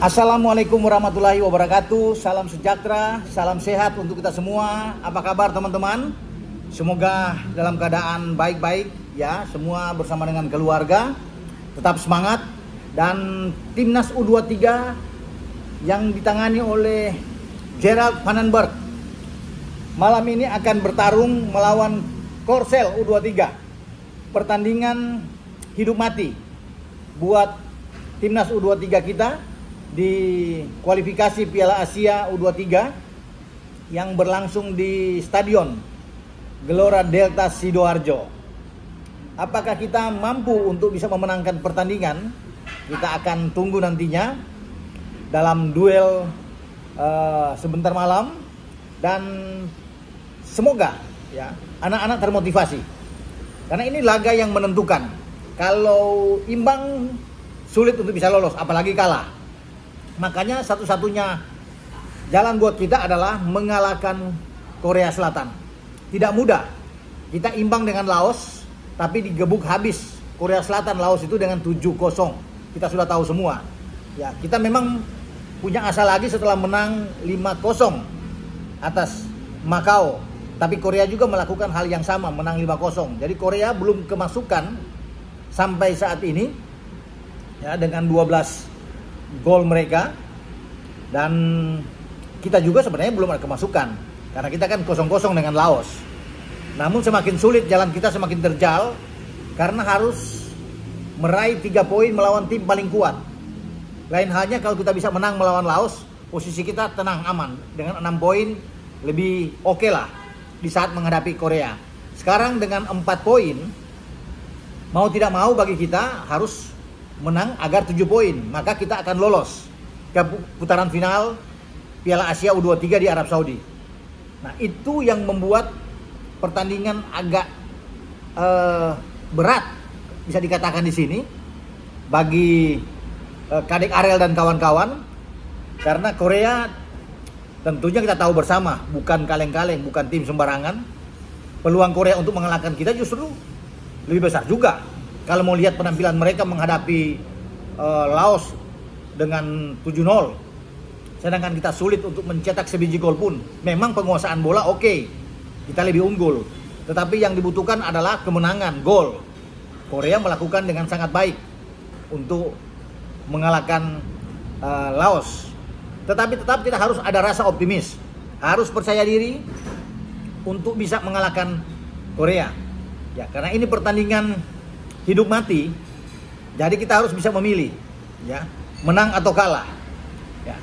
Assalamualaikum warahmatullahi wabarakatuh. Salam sejahtera, salam sehat untuk kita semua. Apa kabar teman-teman? Semoga dalam keadaan baik-baik ya, semua bersama dengan keluarga. Tetap semangat. Dan timnas U23 yang ditangani oleh Gerald Vandenberg malam ini akan bertarung melawan Korsel U23. Pertandingan hidup mati buat timnas U23 kita di kualifikasi Piala Asia U23 yang berlangsung di Stadion Gelora Delta Sidoarjo. Apakah kita mampu untuk bisa memenangkan pertandingan? Kita akan tunggu nantinya dalam duel sebentar malam, dan semoga ya anak-anak termotivasi karena ini laga yang menentukan. Kalau imbang sulit untuk bisa lolos, apalagi kalah. Makanya satu-satunya jalan buat kita adalah mengalahkan Korea Selatan. Tidak mudah. Kita imbang dengan Laos, tapi digebuk habis Korea Selatan Laos itu dengan 7-0. Kita sudah tahu semua. Ya, kita memang punya asa lagi setelah menang 5-0 atas Macau. Tapi Korea juga melakukan hal yang sama, menang 5-0. Jadi Korea belum kemasukan sampai saat ini ya, dengan 12 gol mereka, dan kita juga sebenarnya belum ada kemasukan karena kita kan 0-0 dengan Laos. Namun semakin sulit jalan kita, semakin terjal karena harus meraih 3 poin melawan tim paling kuat. Lain halnya kalau kita bisa menang melawan Laos, posisi kita tenang aman dengan 6 poin, lebih oke lah di saat menghadapi Korea. Sekarang dengan 4 poin, mau tidak mau bagi kita harus menang agar 7 poin, maka kita akan lolos ke putaran final Piala Asia U23 di Arab Saudi. Nah, itu yang membuat pertandingan agak berat bisa dikatakan di sini bagi Kadek Arel dan kawan-kawan, karena Korea tentunya kita tahu bersama bukan kaleng-kaleng, bukan tim sembarangan. Peluang Korea untuk mengalahkan kita justru lebih besar juga. Kalau mau lihat penampilan mereka menghadapi Laos dengan 7-0, sedangkan kita sulit untuk mencetak sebiji gol pun. Memang penguasaan bola oke, kita lebih unggul, tetapi yang dibutuhkan adalah kemenangan, gol. Korea melakukan dengan sangat baik untuk mengalahkan Laos. Tetapi tetap kita harus ada rasa optimis, harus percaya diri untuk bisa mengalahkan Korea. Ya, karena ini pertandingan hidup mati, jadi kita harus bisa memilih, ya, menang atau kalah. Ya.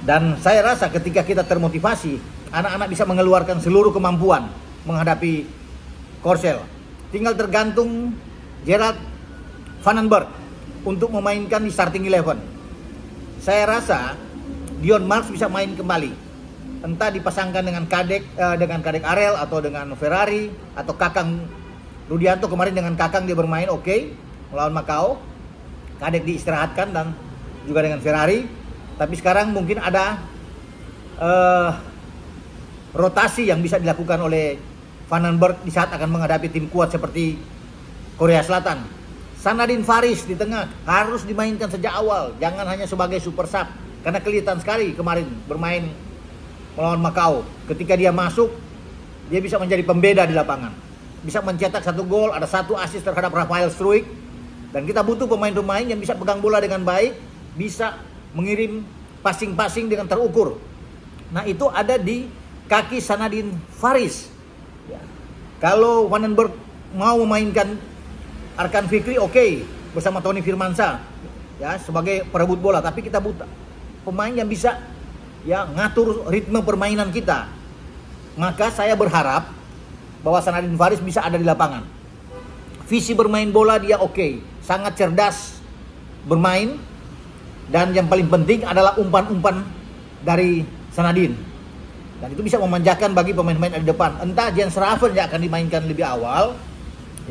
Dan saya rasa ketika kita termotivasi, anak-anak bisa mengeluarkan seluruh kemampuan menghadapi Korsel. Tinggal tergantung Gerald Vandenberg untuk memainkan di starting 11. Saya rasa Dion Marks bisa main kembali, entah dipasangkan dengan Kadek Arel atau dengan Ferrari atau Kakang Rudianto. Kemarin dengan Kakang dia bermain oke melawan Macau. Kadek diistirahatkan dan juga dengan Ferrari. Tapi sekarang mungkin ada rotasi yang bisa dilakukan oleh Vandenberg di saat akan menghadapi tim kuat seperti Korea Selatan. Sanadin Faris di tengah harus dimainkan sejak awal, jangan hanya sebagai super sub, karena kelihatan sekali kemarin bermain melawan Macau. Ketika dia masuk, dia bisa menjadi pembeda di lapangan, bisa mencetak 1 gol, ada 1 assist terhadap Rafael Struijk. Dan kita butuh pemain-pemain yang bisa pegang bola dengan baik, bisa mengirim passing-passing dengan terukur. Nah, itu ada di kaki Sanadin Faris. Ya. Kalau Vandenberg mau memainkan Arkan Fikri oke, bersama Tony Firmansyah ya sebagai perebut bola, tapi kita butuh pemain yang bisa ya ngatur ritme permainan kita. Maka saya berharap bahwa Sanadin Faris bisa ada di lapangan. Visi bermain bola dia oke, sangat cerdas bermain, dan yang paling penting adalah umpan-umpan dari Sanadin. Dan itu bisa memanjakan bagi pemain-pemain di depan. Entah Jens Raven yang akan dimainkan lebih awal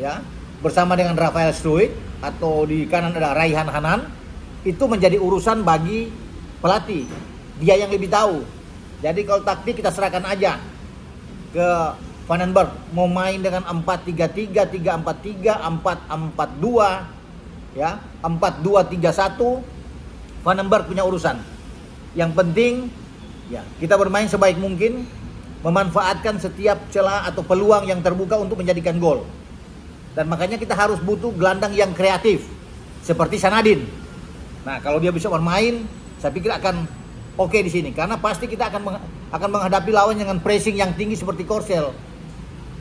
ya, bersama dengan Rafael Struijk, atau di kanan ada Raihan Hanan. Itu menjadi urusan bagi pelatih. Dia yang lebih tahu. Jadi kalau taktik kita serahkan aja ke Vandenberg. Mau main dengan 4-3-3, 3-4-3, 4-4-2, ya, 4-2-3-1, Vandenberg punya urusan. Yang penting ya kita bermain sebaik mungkin, memanfaatkan setiap celah atau peluang yang terbuka untuk menjadikan gol. Dan makanya kita harus butuh gelandang yang kreatif seperti Sanadin. Nah, kalau dia bisa bermain, saya pikir akan oke di sini, karena pasti kita akan menghadapi lawan dengan pressing yang tinggi seperti Korsel.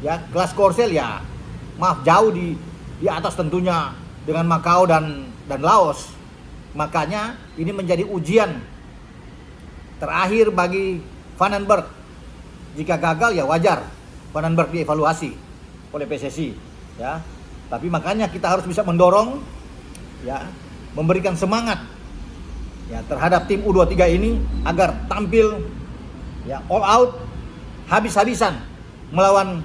Ya, kelas Korsel ya, maaf jauh di atas tentunya dengan Macau dan Laos. Makanya ini menjadi ujian terakhir bagi Vandenberg. Jika gagal ya wajar Vandenberg dievaluasi oleh PSSI, ya. Tapi makanya kita harus bisa mendorong, ya, memberikan semangat ya terhadap tim U23 ini agar tampil ya all out, habis-habisan melawan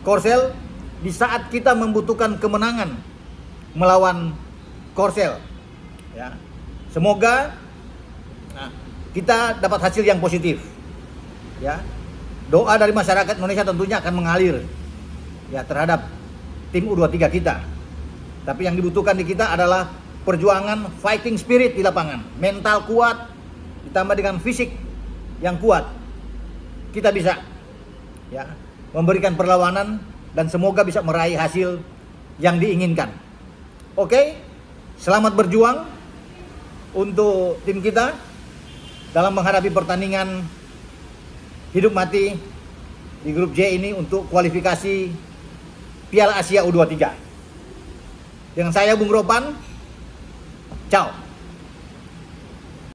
Korsel di saat kita membutuhkan kemenangan melawan Korsel. Ya. Semoga kita dapat hasil yang positif. Ya. Doa dari masyarakat Indonesia tentunya akan mengalir ya terhadap tim U23 kita. Tapi yang dibutuhkan di kita adalah perjuangan, fighting spirit di lapangan, mental kuat ditambah dengan fisik yang kuat. Kita bisa ya memberikan perlawanan dan semoga bisa meraih hasil yang diinginkan. Oke, selamat berjuang untuk tim kita dalam menghadapi pertandingan hidup mati di grup J ini untuk kualifikasi Piala Asia U23. Dengan saya Bung Ropan, ciao.